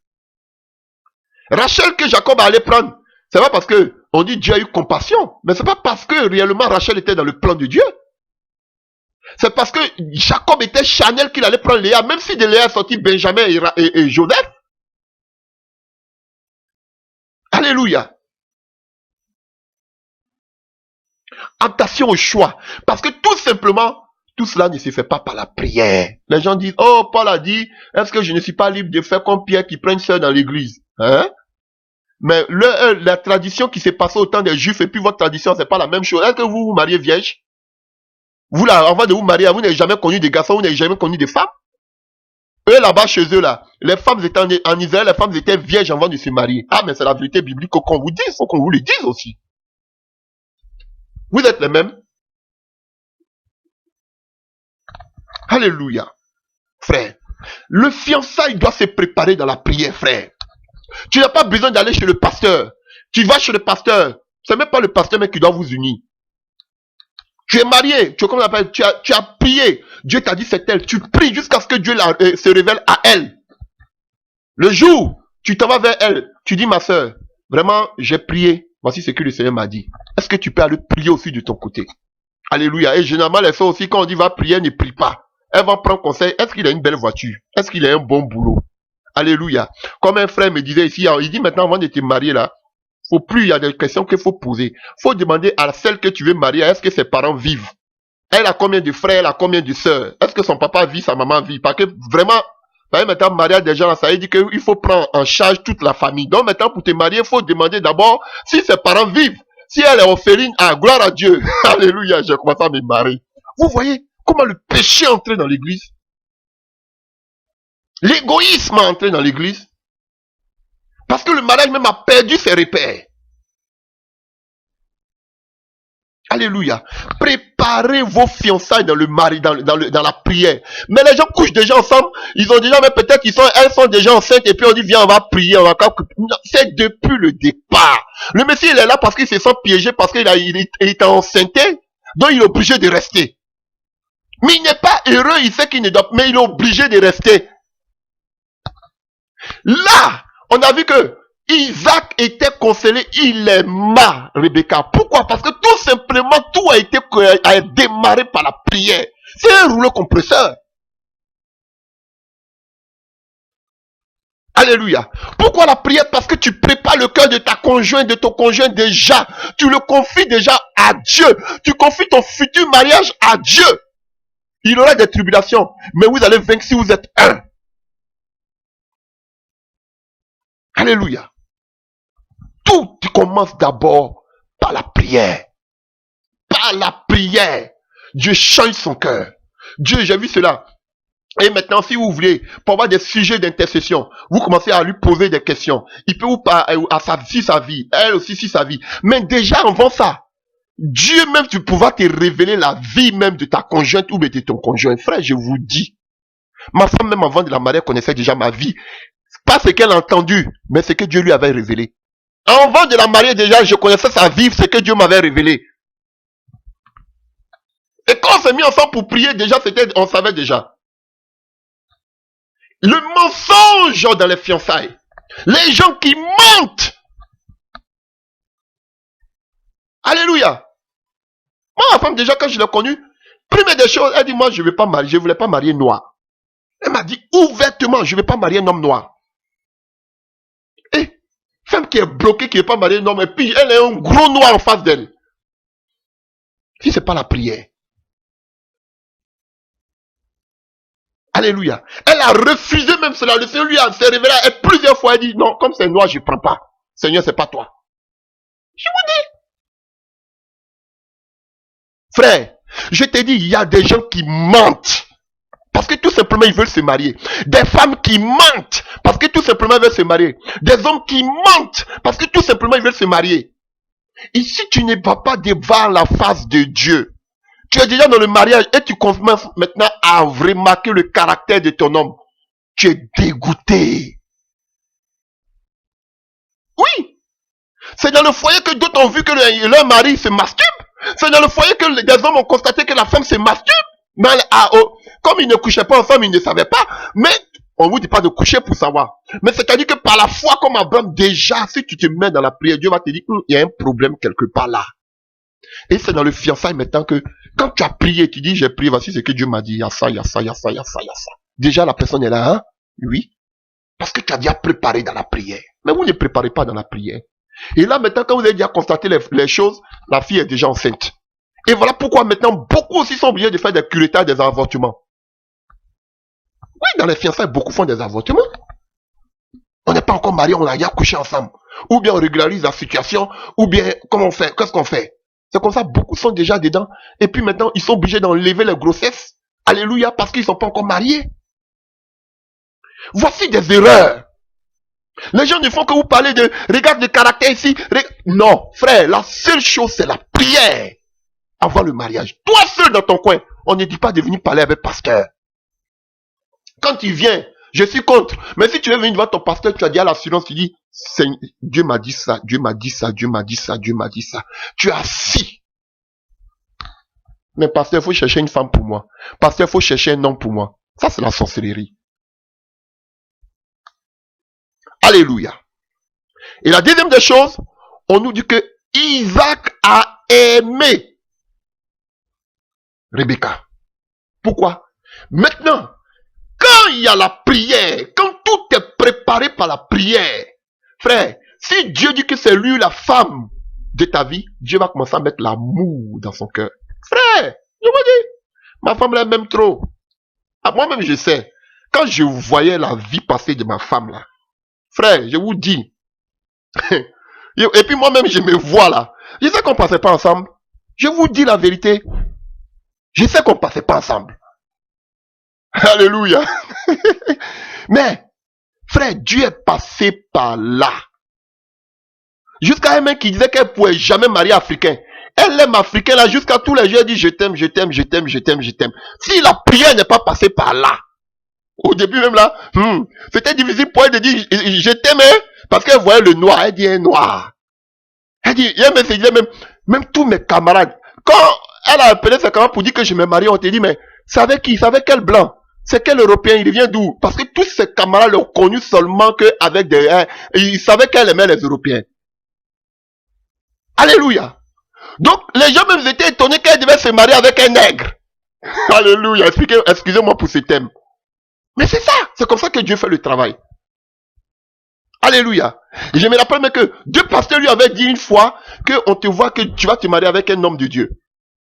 Rachel que Jacob allait prendre, c'est pas parce que on dit Dieu a eu compassion, mais c'est pas parce que réellement Rachel était dans le plan de Dieu. C'est parce que Jacob était charnel qu'il allait prendre Léa, même si de Léa est sorti Benjamin et Joseph. Alléluia. Attention au choix. Parce que tout simplement, tout cela ne se fait pas par la prière. Les gens disent, oh, Paul a dit, est-ce que je ne suis pas libre de faire comme Pierre qui prend une sœur dans l'église? Hein? Mais la tradition qui s'est passée au temps des Juifs et puis votre tradition, c'est pas la même chose. Est-ce que vous vous mariez vierge? Vous là, avant de vous marier, vous n'avez jamais connu des garçons, vous n'avez jamais connu des femmes? Eux là-bas, chez eux là, les femmes étaient en Israël, les femmes étaient vierges avant de se marier. Ah, mais c'est la vérité biblique qu'on vous dise, faut qu'on vous le dise aussi. Vous êtes les mêmes. Alléluia. Frère, le fiançailles doit se préparer dans la prière, frère. Tu n'as pas besoin d'aller chez le pasteur. Tu vas chez le pasteur. C'est même pas le pasteur mais qui doit vous unir. Tu es marié, tu as prié. Dieu t'a dit c'est elle. Tu pries jusqu'à ce que Dieu se révèle à elle. Le jour, tu t'en vas vers elle. Tu dis ma soeur, vraiment j'ai prié. Voici ce que le Seigneur m'a dit. Est-ce que tu peux aller prier aussi de ton côté? Alléluia. Et généralement les soeurs aussi quand on dit va prier, ne prie pas. Elle va prendre conseil. Est-ce qu'il a une belle voiture? Est-ce qu'il a un bon boulot? Alléluia. Comme un frère me disait ici, il dit maintenant avant de te marier là, faut plus, il y a des questions qu'il faut poser. Faut demander à celle que tu veux marier, est-ce que ses parents vivent? Elle a combien de frères, elle a combien de sœurs? Est-ce que son papa vit, sa maman vit? Parce que vraiment, vous voyez, maintenant, mariage des gens, ça veut dire qu'il faut prendre en charge toute la famille. Donc maintenant, pour te marier, il faut demander d'abord si ses parents vivent. Si elle est orpheline, gloire à Dieu. Alléluia, je commence à me marier. Vous voyez comment le péché est entré dans l'église? L'égoïsme est entré dans l'église. Parce que le mariage même a perdu ses repères. Alléluia. Préparez vos fiançailles dans le mari, dans la prière. Mais les gens couchent déjà ensemble. Ils ont déjà, mais peut-être elles sont déjà enceintes et puis on dit viens on va prier, on va. C'est depuis le départ. Le Messie il est là parce qu'il se sent piégé parce qu'il est enceinté. Donc il est obligé de rester. Mais il n'est pas heureux, il sait qu'il ne doit pas, mais il est obligé de rester. Là, on a vu que Isaac était consolé, il aima Rebecca. Pourquoi? Parce que tout simplement, tout a démarré par la prière. C'est un rouleau compresseur. Alléluia. Pourquoi la prière? Parce que tu prépares le cœur de ta conjointe, de ton conjoint déjà. Tu le confies déjà à Dieu. Tu confies ton futur mariage à Dieu. Il aura des tribulations, mais vous allez vaincre si vous êtes un. Alléluia. Tout commence d'abord par la prière. Par la prière. Dieu change son cœur. Dieu, j'ai vu cela. Et maintenant, si vous voulez, pour avoir des sujets d'intercession, vous commencez à lui poser des questions. Il peut vous parler à sa vie, elle aussi si sa vie. Mais déjà avant ça, Dieu même, tu pourras te révéler la vie même de ta conjointe ou de ton conjoint. Frère, je vous dis, ma femme même avant de la marier connaissait déjà ma vie. Pas ce qu'elle a entendu, mais ce que Dieu lui avait révélé. Avant de la marier déjà, je connaissais sa vie, ce que Dieu m'avait révélé. Et quand on s'est mis ensemble pour prier, déjà, on savait déjà. Le mensonge dans les fiançailles. Les gens qui mentent. Alléluia. Moi, ma femme, déjà, quand je l'ai connue, première des choses, elle dit, moi, je ne vais pas marier, je ne voulais pas marier noir. Elle m'a dit ouvertement, je ne vais pas marier un homme noir. Et femme qui est bloquée, qui ne veut pas marier un homme, et puis elle est un gros noir en face d'elle. Si ce n'est pas la prière. Alléluia. Elle a refusé même cela. Le Seigneur lui a révélé plusieurs fois. Elle dit, non, comme c'est noir, je ne prends pas. Seigneur, c'est pas toi. Je vous dis. Frère, je te dis, il y a des gens qui mentent. Parce que tout simplement, ils veulent se marier. Des femmes qui mentent. Parce que tout simplement, ils veulent se marier. Des hommes qui mentent. Parce que tout simplement, ils veulent se marier. Et si tu ne vas pas devant la face de Dieu, tu es déjà dans le mariage et tu commences maintenant à remarquer le caractère de ton homme. Tu es dégoûté. Oui. C'est dans le foyer que d'autres ont vu que leur mari se masturbe. C'est dans le foyer que des hommes ont constaté que la femme se masturbe. Mais comme ils ne couchaient pas ensemble, ils ne savaient pas. Mais on ne vous dit pas de coucher pour savoir. Mais c'est-à-dire que par la foi, comme Abraham, déjà, si tu te mets dans la prière, Dieu va te dire qu'il y a un problème quelque part là. Et c'est dans le fiançailles maintenant que quand tu as prié, tu dis j'ai prié, voici ce que Dieu m'a dit, il y a ça, il y a ça, il y a ça, il y a ça, il y a ça. Déjà la personne est là, hein? Oui. Parce que tu as déjà préparé dans la prière. Mais vous ne préparez pas dans la prière. Et là maintenant, quand vous avez déjà constaté les choses, la fille est déjà enceinte. Et voilà pourquoi maintenant, beaucoup aussi sont obligés de faire des curettages, des avortements. Oui, dans les fiançailles, beaucoup font des avortements. On n'est pas encore mariés, on a déjà couché ensemble. Ou bien on régularise la situation, ou bien, comment on fait? Qu'est-ce qu'on fait? C'est comme ça, beaucoup sont déjà dedans. Et puis maintenant, ils sont obligés d'enlever les grossesses. Alléluia, parce qu'ils ne sont pas encore mariés. Voici des erreurs. Les gens ne font que vous parler de, regarde le caractère ici. Non, frère, la seule chose, c'est la prière avant le mariage. Toi seul dans ton coin, on ne dit pas de venir parler avec pasteur. Quand tu viens, je suis contre. Mais si tu veux venir voir ton pasteur, tu as dit à l'assurance, tu dis, Dieu m'a dit ça, Dieu m'a dit ça, Dieu m'a dit ça, Dieu m'a dit ça. Tu es assis. Mais pasteur, il faut chercher une femme pour moi. Pasteur, il faut chercher un homme pour moi. Ça, c'est la sorcellerie. Alléluia. Et la deuxième des choses, on nous dit que Isaac a aimé Rebecca. Pourquoi? Maintenant, quand il y a la prière, quand tout est préparé par la prière, frère, si Dieu dit que c'est lui la femme de ta vie, Dieu va commencer à mettre l'amour dans son cœur. Frère, je vous dis, ma femme l'aime même trop. Ah, moi-même, je sais. Quand je voyais la vie passée de ma femme là, frère, je vous dis, et puis moi-même, je me vois là. Je sais qu'on passait pas ensemble. Je vous dis la vérité. Je sais qu'on passait pas ensemble. Alléluia. Mais, frère, Dieu est passé par là. Jusqu'à un mec qui disait qu'elle ne pouvait jamais marier africain. Elle aime africain là, jusqu'à tous les jours, elle dit je t'aime, je t'aime, je t'aime, je t'aime, je t'aime. Si la prière n'est pas passée par là, au début même là, c'était difficile pour elle de dire je t'aime, hein, parce qu'elle voyait le noir, elle dit un noir. Elle dit, même tous mes camarades, quand elle a appelé ses camarades pour dire que je me marie, on te dit, mais c'est avec qui? C'est avec quel blanc? C'est quel Européen? Il vient d'où? Parce que tous ses camarades l'ont connu seulement qu'avec des... Ils savaient qu'elle aimait les Européens. Alléluia. Donc, les gens même étaient étonnés qu'elle devait se marier avec un nègre. Alléluia. Excusez-moi pour ce thème. Mais c'est ça. C'est comme ça que Dieu fait le travail. Alléluia. Et je me rappelle même que Dieu pasteur lui avait dit une fois qu'on te voit que tu vas te marier avec un homme de Dieu.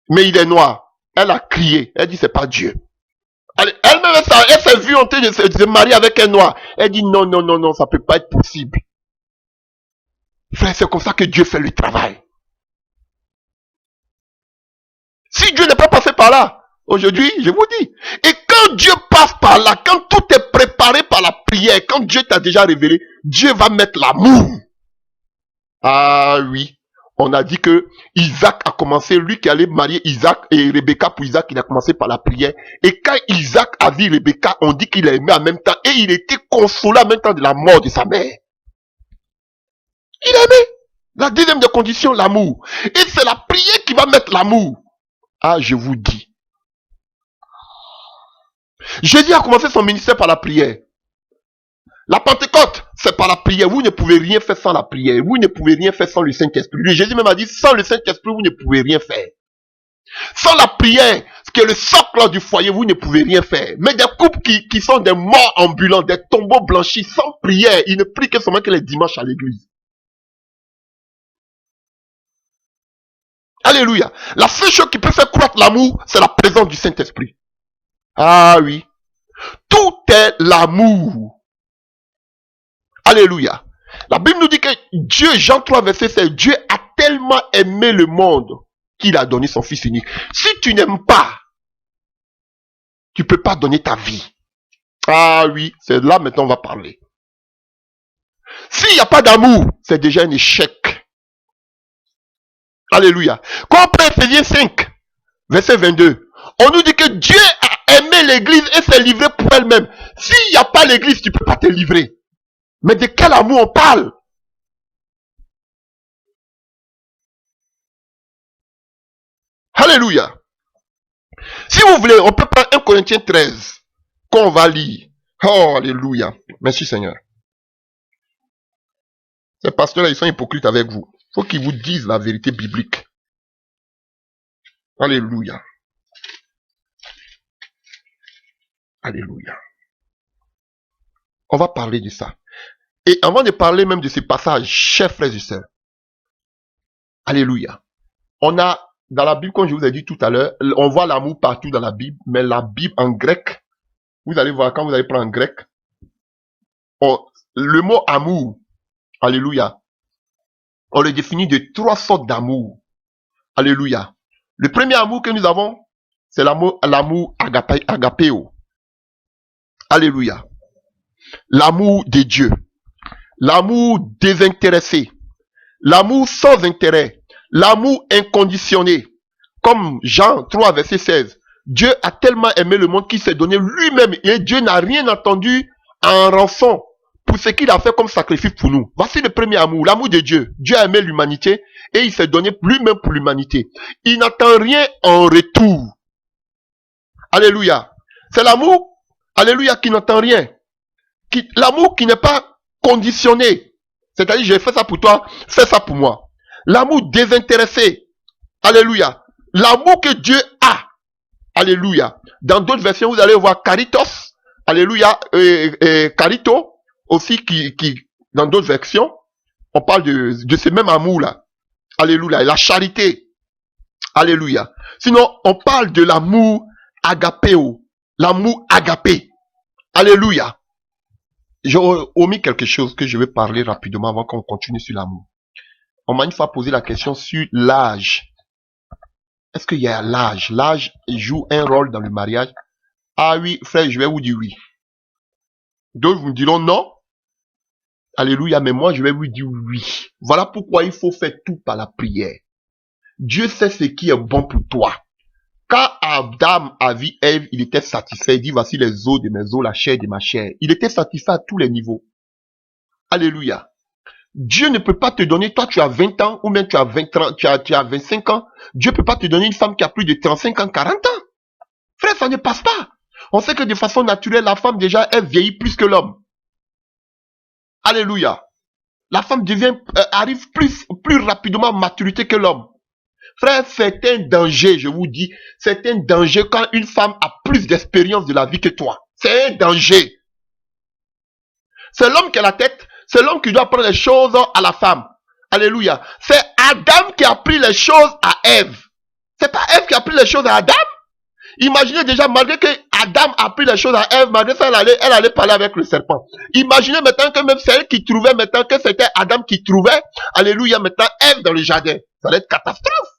Mais il est noir. Elle a crié. Elle dit c'est pas Dieu. Elle-même, elle s'est vue en train de se marier avec un noir. Elle dit non, non, non, non, ça peut pas être possible. Frère, c'est comme ça que Dieu fait le travail. Si Dieu n'est pas passé par là, aujourd'hui, je vous dis. Et quand Dieu passe par là, quand tout est préparé par la prière, quand Dieu t'a déjà révélé, Dieu va mettre l'amour. Ah oui. On a dit que Isaac a commencé, lui qui allait marier Isaac et Rebecca pour Isaac, il a commencé par la prière. Et quand Isaac a vu Rebecca, on dit qu'il a aimé en même temps et il était consolé en même temps de la mort de sa mère. Il a aimé. La deuxième des conditions, l'amour. Et c'est la prière qui va mettre l'amour. Ah, je vous dis. Jésus a commencé son ministère par la prière. La Pentecôte, c'est par la prière. Vous ne pouvez rien faire sans la prière. Vous ne pouvez rien faire sans le Saint-Esprit. Jésus même a dit, sans le Saint-Esprit, vous ne pouvez rien faire. Sans la prière, ce qui est le socle du foyer, vous ne pouvez rien faire. Mais des couples qui sont des morts ambulants, des tombeaux blanchis, sans prière, ils ne prient que seulement que les dimanches à l'église. Alléluia. La seule chose qui peut faire croître l'amour, c'est la présence du Saint-Esprit. Ah oui. Tout est l'amour. Alléluia. La Bible nous dit que Dieu, Jean 3, verset 16, Dieu a tellement aimé le monde qu'il a donné son Fils unique. Si tu n'aimes pas, tu ne peux pas donner ta vie. Ah oui, c'est là maintenant on va parler. S'il n'y a pas d'amour, c'est déjà un échec. Alléluia. Quand on prend Ephésiens 5, verset 22, on nous dit que Dieu a aimé l'église et s'est livré pour elle-même. S'il n'y a pas l'église, tu ne peux pas te livrer. Mais de quel amour on parle? Alléluia. Si vous voulez, on peut prendre 1 Corinthiens 13, qu'on va lire. Oh, alléluia. Merci Seigneur. Ces pasteurs-là, ils sont hypocrites avec vous. Il faut qu'ils vous disent la vérité biblique. Alléluia. Alléluia. On va parler de ça. Et avant de parler même de ce passage, chers frères et sœurs, alléluia. On a, dans la Bible, comme je vous ai dit tout à l'heure, on voit l'amour partout dans la Bible, mais la Bible en grec, vous allez voir, quand vous allez prendre en grec, le mot amour, alléluia, on le définit de 3 sortes d'amour. Alléluia. Le premier amour que nous avons, c'est l'amour agapéo. Alléluia. L'amour de Dieu. L'amour désintéressé. L'amour sans intérêt. L'amour inconditionné. Comme Jean 3, verset 16. Dieu a tellement aimé le monde qu'il s'est donné lui-même. Et Dieu n'a rien attendu en rançon pour ce qu'il a fait comme sacrifice pour nous. Voici le premier amour, l'amour de Dieu. Dieu a aimé l'humanité et il s'est donné lui-même pour l'humanité. Il n'attend rien en retour. Alléluia. C'est l'amour, alléluia, qui n'attend rien. L'amour qui n'est pas conditionné. C'est-à-dire, j'ai fait ça pour toi, fais ça pour moi. L'amour désintéressé. Alléluia. L'amour que Dieu a. Alléluia. Dans d'autres versions, vous allez voir caritos. Alléluia. Carito. aussi dans d'autres versions, on parle de ce même amour-là. Alléluia. La charité. Alléluia. Sinon, on parle de l'amour agapéo. L'amour agapé. Alléluia. J'ai omis quelque chose que je vais parler rapidement avant qu'on continue sur l'amour. On m'a une fois posé la question sur l'âge. Est-ce qu'il y a l'âge? L'âge joue un rôle dans le mariage? Ah oui, frère, je vais vous dire oui. D'autres vous me diront non. Alléluia, mais moi je vais vous dire oui. Voilà pourquoi il faut faire tout par la prière. Dieu sait ce qui est bon pour toi. Quand Adam a vu Ève, il était satisfait. Il dit, voici les os de mes os, la chair de ma chair. Il était satisfait à tous les niveaux. Alléluia. Dieu ne peut pas te donner, toi tu as 20 ans, ou même tu as 25 ans. Dieu ne peut pas te donner une femme qui a plus de 35 ans, 40 ans. Frère, ça ne passe pas. On sait que de façon naturelle, la femme déjà, elle vieillit plus que l'homme. Alléluia. La femme arrive plus rapidement à maturité que l'homme. Frère, c'est un danger, je vous dis. C'est un danger quand une femme a plus d'expérience de la vie que toi. C'est un danger. C'est l'homme qui a la tête. C'est l'homme qui doit apprendre les choses à la femme. Alléluia. C'est Adam qui a appris les choses à Ève. C'est pas Ève qui a appris les choses à Adam. Imaginez déjà, malgré que Adam a appris les choses à Ève, malgré ça, elle allait parler avec le serpent. Imaginez maintenant que même c'est elle qui trouvait, maintenant que c'était Adam qui trouvait, alléluia, maintenant Ève dans le jardin. Ça allait être catastrophe.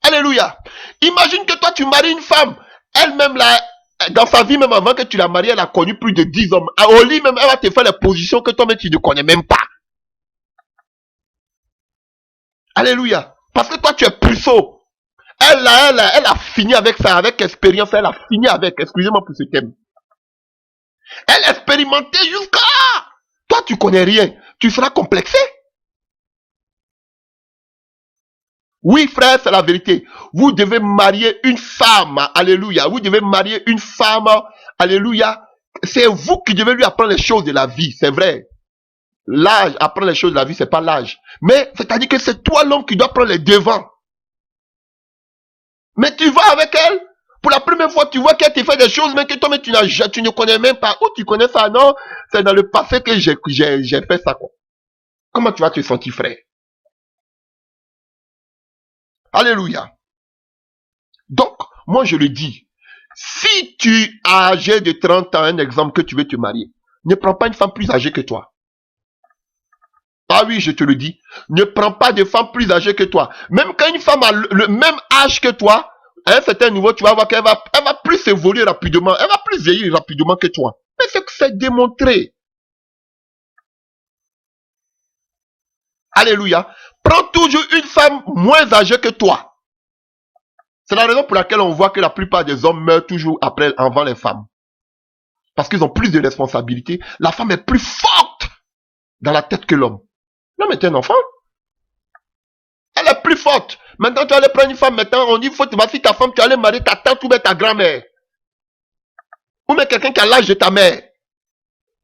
Alléluia. Imagine que toi, tu maries une femme. Elle-même, là, dans sa vie, même avant que tu la maries, elle a connu plus de 10 hommes. Au lit, même, elle va te faire les positions que toi-même, tu ne connais même pas. Alléluia. Parce que toi, tu es puceau. Elle a fini avec ça, avec expérience. Elle a fini avec, excusez-moi pour ce thème. Elle a expérimenté jusqu'à... Toi, tu connais rien. Tu seras complexé. Oui, frère, c'est la vérité. Vous devez marier une femme. Alléluia. Vous devez marier une femme. Alléluia. C'est vous qui devez lui apprendre les choses de la vie. C'est vrai. L'âge, apprendre les choses de la vie, c'est pas l'âge. Mais, c'est-à-dire que c'est toi l'homme qui doit prendre les devants. Mais tu vas avec elle. Pour la première fois, tu vois qu'elle te fait des choses, mais que toi, tu ne connais même pas. Où tu connais ça? Non, c'est dans le passé que j'ai fait ça, quoi. Comment tu vas te sentir, frère? Alléluia. Donc, moi je le dis, si tu as âgé de 30 ans, un exemple que tu veux te marier, ne prends pas une femme plus âgée que toi. Ah oui, je te le dis, ne prends pas de femme plus âgée que toi. Même quand une femme a le même âge que toi, à un certain niveau, tu vas voir qu'elle va plus évoluer rapidement, elle va plus vieillir rapidement que toi. Mais c'est démontré. Alléluia. Prends toujours une femme moins âgée que toi. C'est la raison pour laquelle on voit que la plupart des hommes meurent toujours avant les femmes. Parce qu'ils ont plus de responsabilités. La femme est plus forte dans la tête que l'homme. L'homme est un enfant. Elle est plus forte. Maintenant, tu vas aller prendre une femme. Maintenant, on dit, voici ta femme, tu vas aller marier ta tante ou bien ta grand-mère. Ou même quelqu'un qui a l'âge de ta mère.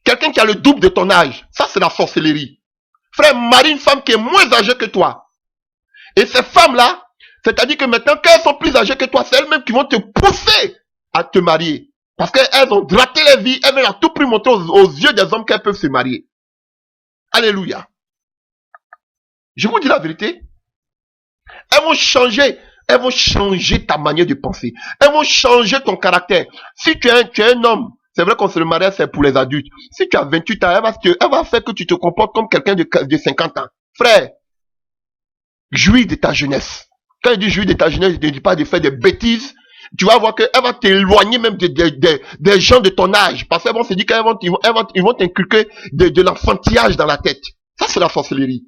Quelqu'un qui a le double de ton âge. Ça, c'est la sorcellerie. Frère, marie une femme qui est moins âgée que toi. Et ces femmes-là, c'est-à-dire que maintenant, quand elles sont plus âgées que toi, c'est elles-mêmes qui vont te pousser à te marier. Parce qu'elles ont gratté les vies, elles veulent à tout prix montrer aux yeux des hommes qu'elles peuvent se marier. Alléluia. Je vous dis la vérité. Elles vont changer ta manière de penser. Elles vont changer ton caractère. Si tu es un homme, c'est vrai qu'on se le mariage, c'est pour les adultes. Si tu as 28 ans, elle va faire que tu te comportes comme quelqu'un de 50 ans. Frère, jouis de ta jeunesse. Quand je dis jouir de ta jeunesse, je ne dis pas de faire des bêtises. Tu vas voir qu'elle va t'éloigner même des gens de ton âge. Parce qu'elles vont se dire qu'ils vont t'inculquer de l'enfantillage dans la tête. Ça, c'est la sorcellerie.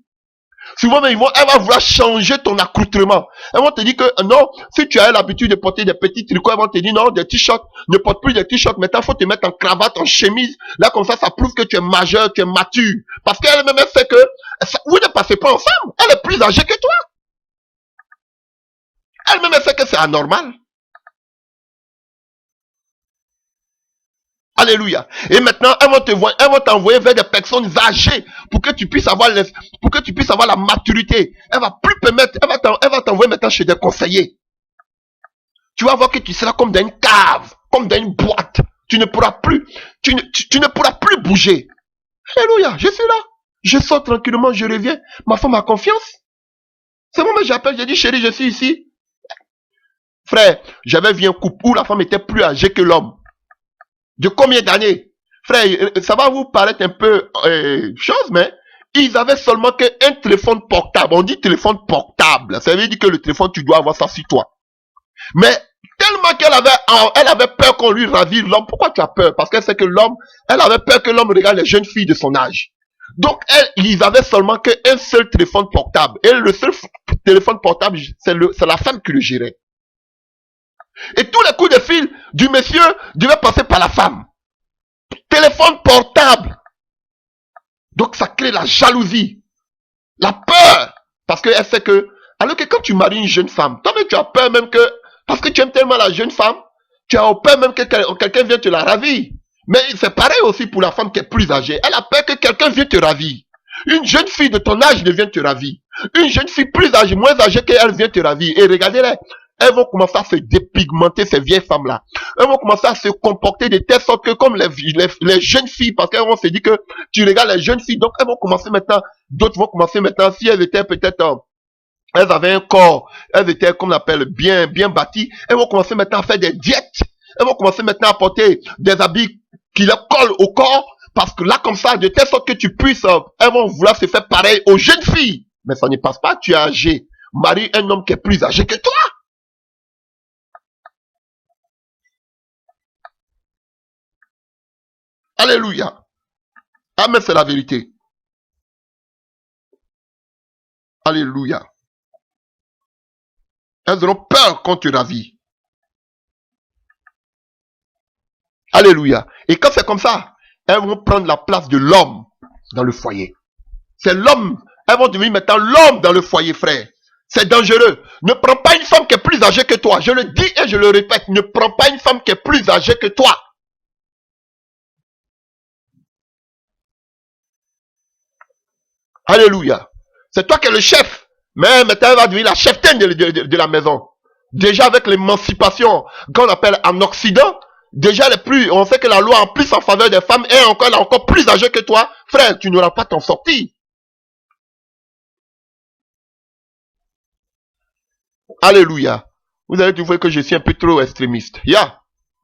Souvent, elle va vouloir changer ton accoutrement. Elles vont te dire que non, si tu as l'habitude de porter des petits tricots, elles vont te dire non, des t-shirts, ne porte plus des t-shirts. Maintenant, il faut te mettre en cravate, en chemise. Là, comme ça prouve que tu es majeur, tu es mature. Parce qu'elle-même, elle fait que vous ne passez pas ensemble. Elle est plus âgée que toi. Elle-même, elle fait que c'est anormal. Alléluia. Et maintenant, elles vont t'envoyer vers des personnes âgées pour que tu puisses avoir la maturité. Elle va plus permettre, elle va t'envoyer maintenant chez des conseillers. Tu vas voir que tu seras comme dans une cave, comme dans une boîte. Tu ne pourras plus, tu ne pourras plus bouger. Alléluia, je suis là. Je sors tranquillement, je reviens. Ma femme a confiance. C'est moi, j'appelle, je dis, chérie, je suis ici. Frère, j'avais vu un couple où la femme était plus âgée que l'homme. De combien d'années? Frère, ça va vous paraître un peu chose, mais ils avaient seulement qu'un téléphone portable. On dit téléphone portable. Ça veut dire que le téléphone, tu dois avoir ça sur toi. Mais tellement elle avait peur qu'on lui ravire l'homme. Pourquoi tu as peur? Parce qu'elle sait que l'homme, elle avait peur que l'homme regarde les jeunes filles de son âge. Donc, ils avaient seulement qu'un seul téléphone portable. Et le seul téléphone portable, c'est la femme qui le gérait. Et tous les coups de fil du monsieur devaient passer par la femme. Téléphone portable. Donc, ça crée la jalousie, la peur. Parce qu'elle sait que, alors que quand tu maries une jeune femme, toi-même tu as peur même que, parce que tu aimes tellement la jeune femme, tu as peur même que quelqu'un vienne te la ravir. Mais c'est pareil aussi pour la femme qui est plus âgée. Elle a peur que quelqu'un vienne te ravir. Une jeune fille de ton âge ne vient te ravir. Une jeune fille plus âgée, moins âgée qu'elle vient te ravir. Et regardez-les, elles vont commencer à se dépigmenter, ces vieilles femmes-là. Elles vont commencer à se comporter de telle sorte que comme les jeunes filles, parce qu'elles vont se dire que tu regardes les jeunes filles, donc elles vont commencer maintenant, d'autres vont commencer maintenant, si elles étaient peut-être, elles avaient un corps, elles étaient, comme on appelle, bien bâties, elles vont commencer maintenant à faire des diètes. Elles vont commencer maintenant à porter des habits qui leur collent au corps, parce que là, comme ça, de telle sorte que tu puisses, elles vont vouloir se faire pareil aux jeunes filles. Mais ça ne passe pas, tu es âgé. Marie un homme qui est plus âgé que toi. Alléluia. Amen, c'est la vérité. Alléluia. Elles auront peur quand tu ravis. Alléluia. Et quand c'est comme ça, elles vont prendre la place de l'homme dans le foyer. C'est l'homme. Elles vont devenir maintenant l'homme dans le foyer, frère. C'est dangereux. Ne prends pas une femme qui est plus âgée que toi. Je le dis et je le répète. Ne prends pas une femme qui est plus âgée que toi. Alléluia. C'est toi qui es le chef. Mais maintenant, elle va devenir la cheftaine de la maison. Déjà avec l'émancipation qu'on appelle en Occident, déjà on sait que la loi en plus en faveur des femmes est encore plus âgée que toi. Frère, tu n'auras pas t'en sortir. Alléluia. Vous allez trouver que je suis un peu trop extrémiste. Je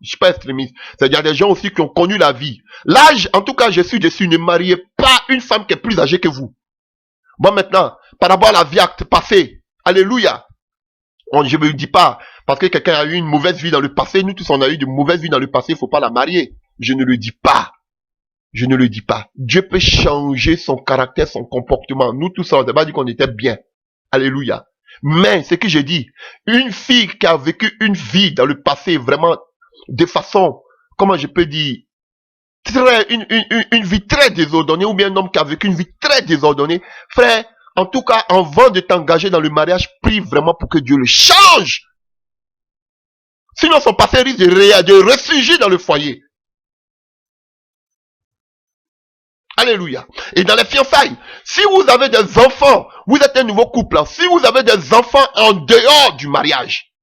suis pas extrémiste. C'est-à-dire des gens aussi qui ont connu la vie. L'âge, en tout cas, je suis dessus. Ne mariez pas une femme qui est plus âgée que vous. Bon, maintenant, par rapport à la vie passée, alléluia. Je ne me dis pas, parce que quelqu'un a eu une mauvaise vie dans le passé, nous tous on a eu de mauvaises vies dans le passé, il ne faut pas la marier. Je ne le dis pas. Je ne le dis pas. Dieu peut changer son caractère, son comportement. Nous tous on n'a pas dit qu'on était bien. Alléluia. Mais, ce que je dis, une fille qui a vécu une vie dans le passé vraiment de façon, comment je peux dire, une vie très désordonnée, ou bien un homme qui a vécu une vie très désordonnée, frère, en tout cas, avant de t'engager dans le mariage, prie vraiment pour que Dieu le change. Sinon, son passé risque de ressurgir dans le foyer. Alléluia. Et dans les fiançailles, si vous avez des enfants, vous êtes un nouveau couple, si vous avez des enfants en dehors du mariage,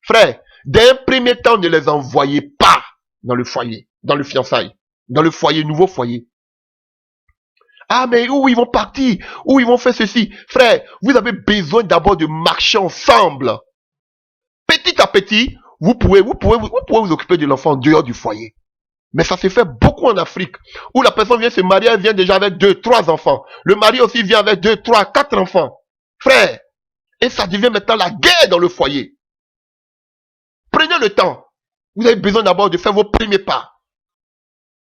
frère, d'un premier temps, ne les envoyez pas dans le foyer, dans le fiançailles, dans le foyer, nouveau foyer. Ah, mais où ils vont partir? Où ils vont faire ceci? Frère, vous avez besoin d'abord de marcher ensemble. Petit à petit, vous pouvez vous occuper de l'enfant en dehors du foyer. Mais ça se fait beaucoup en Afrique, où la personne vient se marier, elle vient déjà avec 2, 3 enfants. Le mari aussi vient avec 2, 3, 4 enfants. Frère, et ça devient maintenant la guerre dans le foyer. Prenez le temps. Vous avez besoin d'abord de faire vos premiers pas.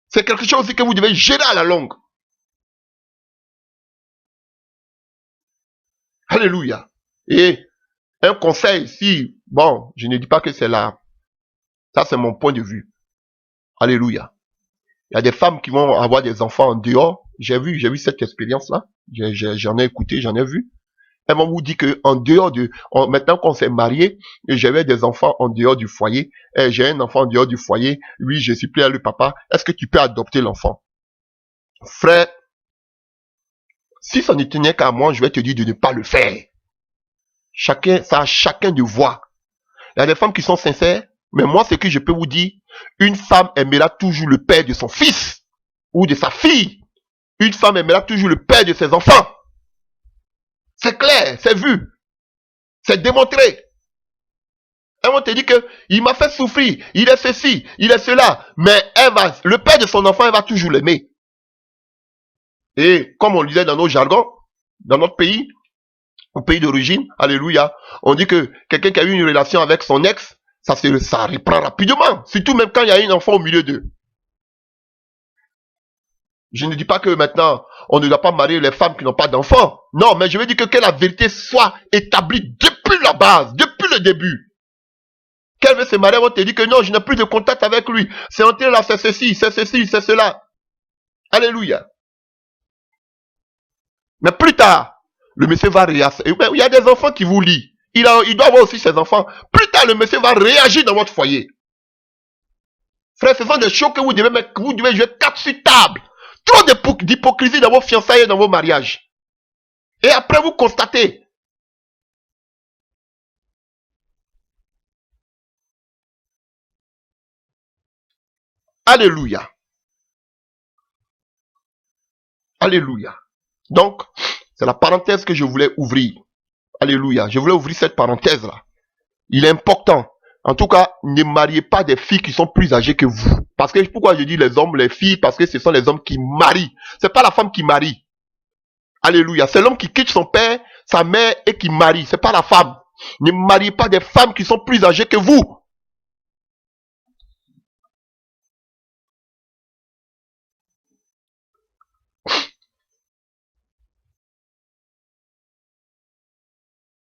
C'est quelque chose aussi que vous devez gérer à la longue. Alléluia. Et un conseil, si, bon, je ne dis pas que c'est là. Ça, c'est mon point de vue. Alléluia. Il y a des femmes qui vont avoir des enfants en dehors. J'ai vu cette expérience-là. J'en ai écouté, j'en ai vu. Elles vont vous dire que en dehors maintenant qu'on s'est marié, j'avais des enfants en dehors du foyer. J'ai un enfant en dehors du foyer. Oui, je suis plus à le papa. Est-ce que tu peux adopter l'enfant? Frère, si ça ne tenait qu'à moi, je vais te dire de ne pas le faire. Ça a chacun de voir. Il y a des femmes qui sont sincères, mais moi, ce que je peux vous dire, Une femme aimera toujours le père de son fils ou de sa fille. Une femme aimera toujours le père de ses enfants. C'est clair, c'est vu, c'est démontré. On te dit que il m'a fait souffrir, il est ceci, il est cela, mais le père de son enfant, elle va toujours l'aimer. Et comme on le disait dans nos jargons, dans notre pays, au pays d'origine, alléluia, on dit que quelqu'un qui a eu une relation avec son ex, ça reprend rapidement, surtout même quand il y a un enfant au milieu d'eux. Je ne dis pas que maintenant, on ne doit pas marier les femmes qui n'ont pas d'enfants. Non, mais je veux dire que la vérité soit établie depuis la base, depuis le début. Qu'elle veut se marier, on te dit que non, je n'ai plus de contact avec lui. C'est entré là, c'est ceci, c'est cela. Alléluia. Mais plus tard, le monsieur va réagir. Il y a des enfants qui vous lient. Il doit avoir aussi ses enfants. Plus tard, le monsieur va réagir dans votre foyer. Frère, ce sont des choses que vous devez mettre, vous devez jouer 4 sur table. Trop d'hypocrisie dans vos fiançailles et dans vos mariages. Et après, vous constatez. Alléluia. Alléluia. Donc, c'est la parenthèse que je voulais ouvrir. Alléluia. Je voulais ouvrir cette parenthèse-là. Il est important. En tout cas, ne mariez pas des filles qui sont plus âgées que vous. Parce que, pourquoi je dis les hommes, les filles? Parce que ce sont les hommes qui marient. C'est pas la femme qui marie. Alléluia. C'est l'homme qui quitte son père, sa mère et qui marie. C'est pas la femme. Ne mariez pas des femmes qui sont plus âgées que vous.